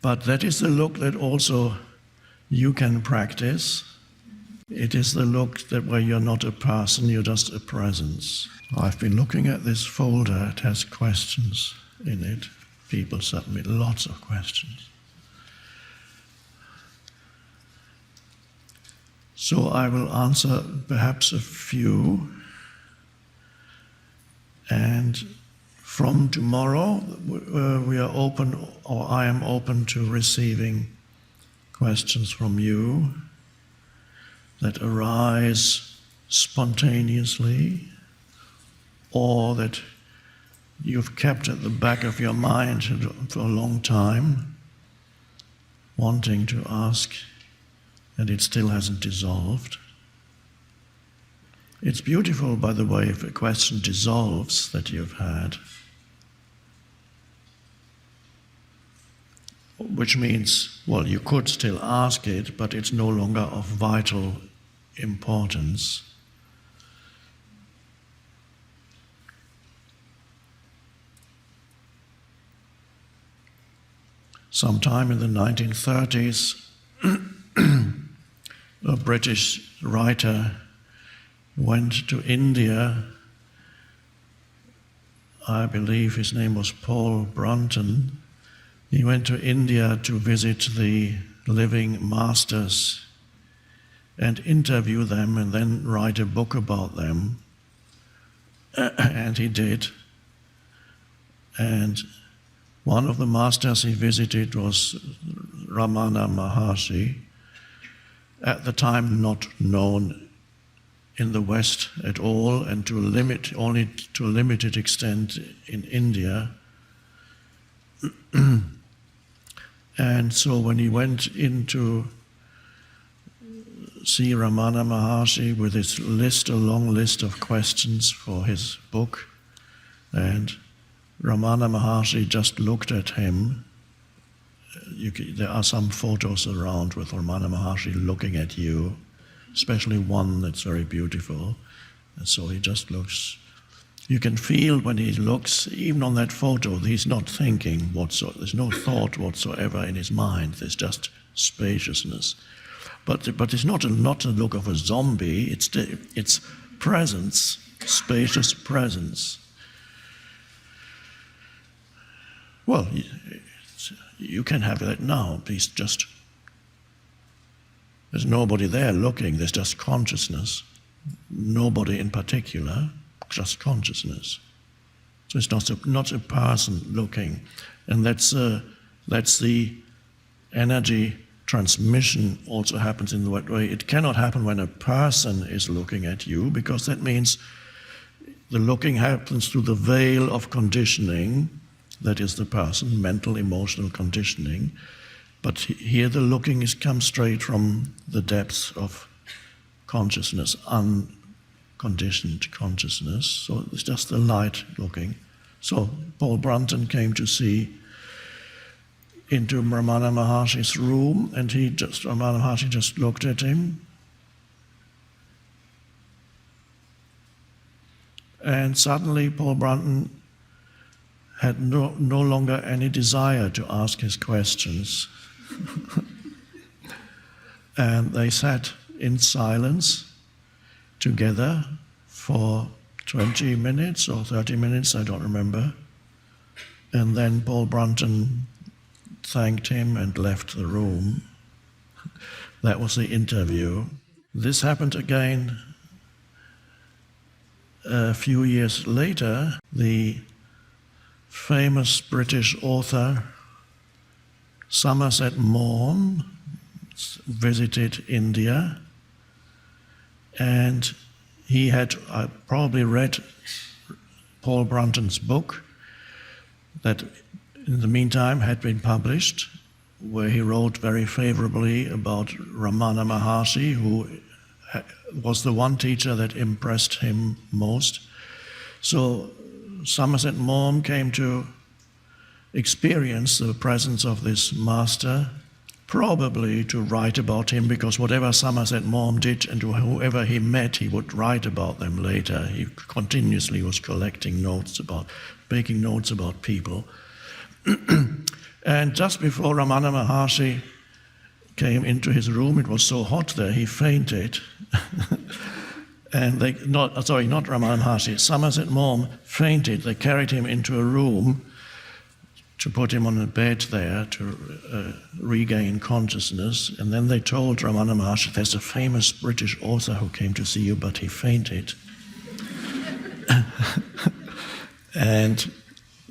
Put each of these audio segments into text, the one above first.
But that is the look that also you can practice. It is the look that where you're not a person, you're just a presence. I've been looking at this folder, it has questions in it. People submit lots of questions. So I will answer perhaps a few, and from tomorrow we are open, or I am open to receiving questions from you that arise spontaneously or that you've kept at the back of your mind for a long time, wanting to ask, and it still hasn't dissolved. It's beautiful, by the way, if a question dissolves that you've had, which means, well, you could still ask it, but it's no longer of vital importance. Sometime in the 1930s, a British writer went to India. I believe his name was Paul Brunton. He went to India to visit the living masters and interview them and then write a book about them. And he did. And one of the masters he visited was Ramana Maharshi, at the time not known in the West at all, and only to a limited extent in India. And so when he went in to see Ramana Maharshi with his list, a long list of questions for his book, and Ramana Maharshi just looked at him. There are some photos around with Ramana Maharshi looking at you, especially one that's very beautiful. And so he just looks. You can feel when he looks, even on that photo, he's not thinking whatsoever. There's no thought whatsoever in his mind. There's just spaciousness. But it's not a look of a zombie. It's presence, spacious presence. Well, you can have that now. There's nobody there looking. There's just consciousness. Nobody in particular. Just consciousness. So it's not a person looking, and that's the energy transmission also happens in that way. It cannot happen when a person is looking at you, because that means the looking happens through the veil of conditioning, that is the person, mental, emotional conditioning. But here the looking comes straight from the depths of consciousness, unconditioned consciousness. So it's just the light looking. So Paul Brunton came to see into Ramana Maharshi's room, and Ramana Maharshi just looked at him. And suddenly Paul Brunton had no longer any desire to ask his questions. And they sat in silence together for 20 minutes or 30 minutes, I don't remember. And then Paul Brunton thanked him and left the room. That was the interview. This happened again a few years later. The famous British author Somerset Maugham visited India, and he had probably read Paul Brunton's book that in the meantime had been published, where he wrote very favorably about Ramana Maharshi, who was the one teacher that impressed him most. So Somerset Maugham came to experience the presence of this master, probably to write about him, because whatever Somerset Maugham did and whoever he met, he would write about them later. He continuously was collecting notes making notes about people. And just before Ramana Maharshi came into his room, it was so hot there, he fainted. And not Ramana Maharshi, Somerset Maugham fainted. They carried him into a room to put him on a bed there to regain consciousness. And then they told Ramana Maharshi, there's a famous British author who came to see you, but he fainted. And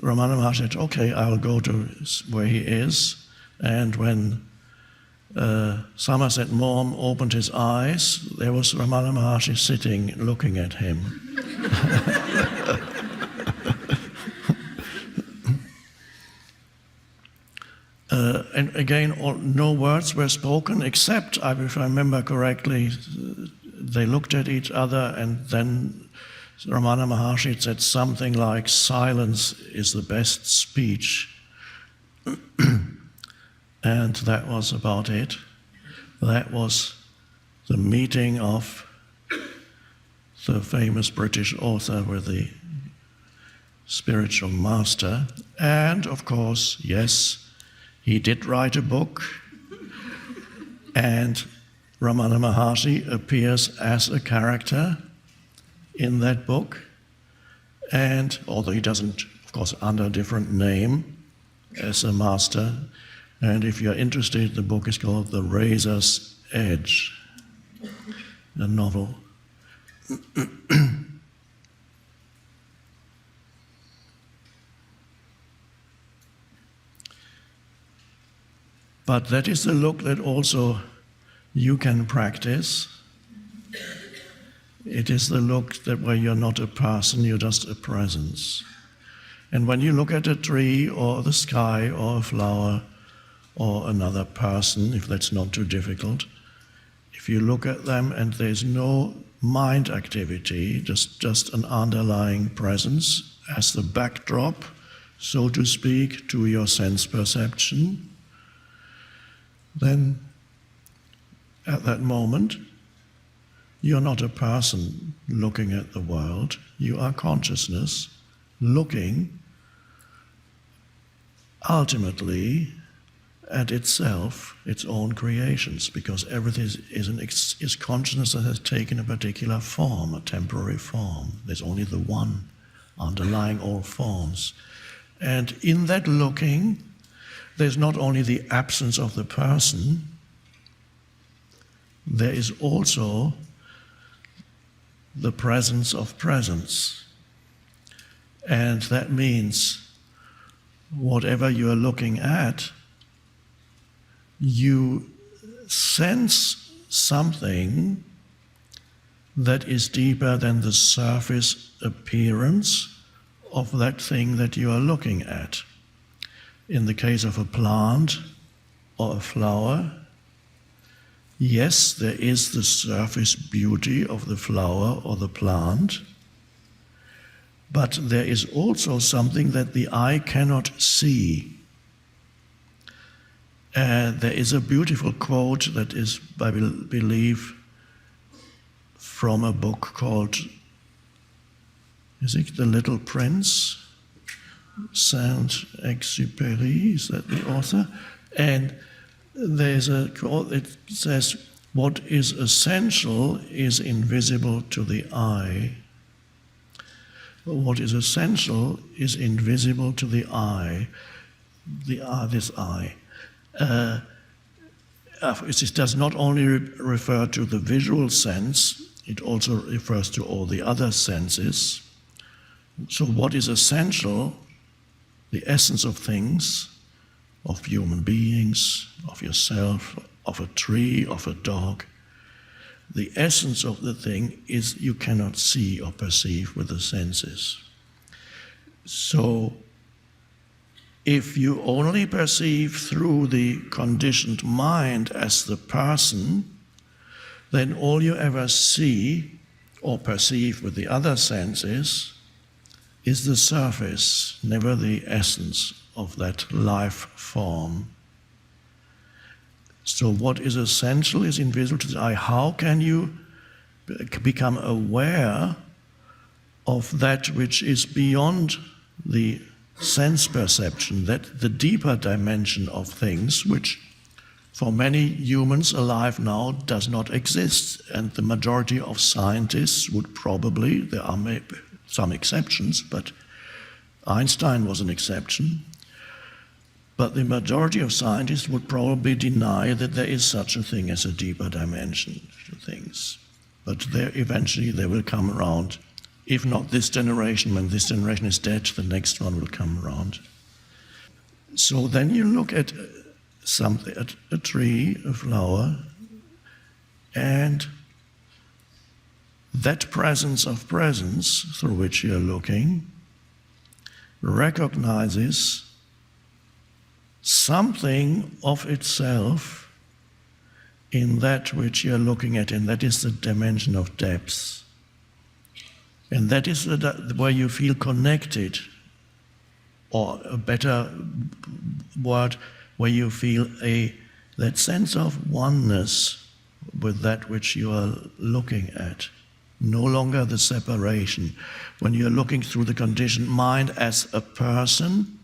Ramana Maharshi said, okay, I'll go to where he is. And when Somerset Maugham opened his eyes, there was Ramana Maharshi sitting, looking at him. And again, no words were spoken, except, if I remember correctly, they looked at each other, and then Ramana Maharshi said something like, silence is the best speech. And that was about it. That was the meeting of the famous British author with the spiritual master. And of course, yes, he did write a book, and Ramana Maharshi appears as a character in that book. And although he doesn't, of course, under a different name as a master. And if you're interested, the book is called The Razor's Edge, a novel. But that is the look that also you can practice. It is the look that where you're not a person, you're just a presence. And when you look at a tree or the sky or a flower or another person, if that's not too difficult, if you look at them and there's no mind activity, just an underlying presence as the backdrop, so to speak, to your sense perception, then at that moment, you're not a person looking at the world, you are consciousness looking ultimately at itself, its own creations, because everything is consciousness that has taken a particular form, a temporary form. There's only the one underlying all forms. And in that looking, there's not only the absence of the person, there is also the presence of presence. And that means whatever you are looking at, you sense something that is deeper than the surface appearance of that thing that you are looking at. In the case of a plant or a flower, yes, there is the surface beauty of the flower or the plant, but there is also something that the eye cannot see. There is a beautiful quote that is, I believe, from a book called, is it The Little Prince? Saint-Exupéry, is that the author? And there's a quote that says, what is essential is invisible to the eye. What is essential is invisible to the eye. This eye. It does not only refer to the visual sense, it also refers to all the other senses. So what is essential, the essence of things, of human beings, of yourself, of a tree, of a dog, the essence of the thing is you cannot see or perceive with the senses. So if you only perceive through the conditioned mind as the person, then all you ever see or perceive with the other senses is the surface, never the essence of that life form. So what is essential is invisible to the eye. How can you become aware of that which is beyond the sense perception, that the deeper dimension of things, which for many humans alive now does not exist, and the majority of scientists would probably, there are maybe some exceptions, but Einstein was an exception, but the majority of scientists would probably deny that there is such a thing as a deeper dimension to things. But eventually they will come around. If not this generation, when this generation is dead, the next one will come around. So then you look at something, at a tree, a flower, and that presence of presence through which you're looking recognizes something of itself in that which you're looking at, and that is the dimension of depth. And that is where you feel connected, or a better word, where you feel that sense of oneness with that which you are looking at. No longer the separation. When you're looking through the conditioned mind as a person,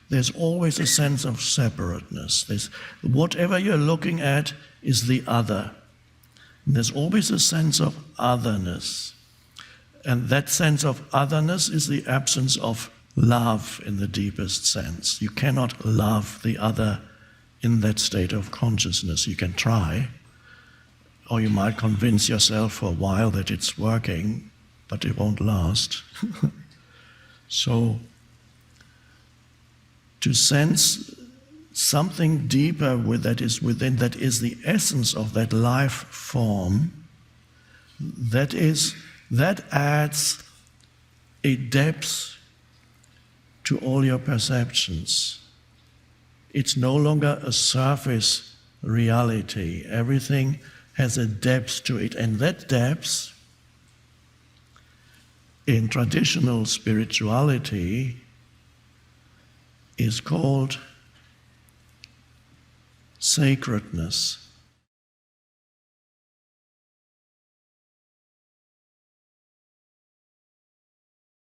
there's always a sense of separateness. Whatever you're looking at is the other. And there's always a sense of otherness. And that sense of otherness is the absence of love in the deepest sense. You cannot love the other in that state of consciousness. You can try, or you might convince yourself for a while that it's working, but it won't last. So, to sense something deeper that is within, that is the essence of that life form, that adds a depth to all your perceptions. It's no longer a surface reality. Everything has a depth to it, and that depth, in traditional spirituality, is called sacredness.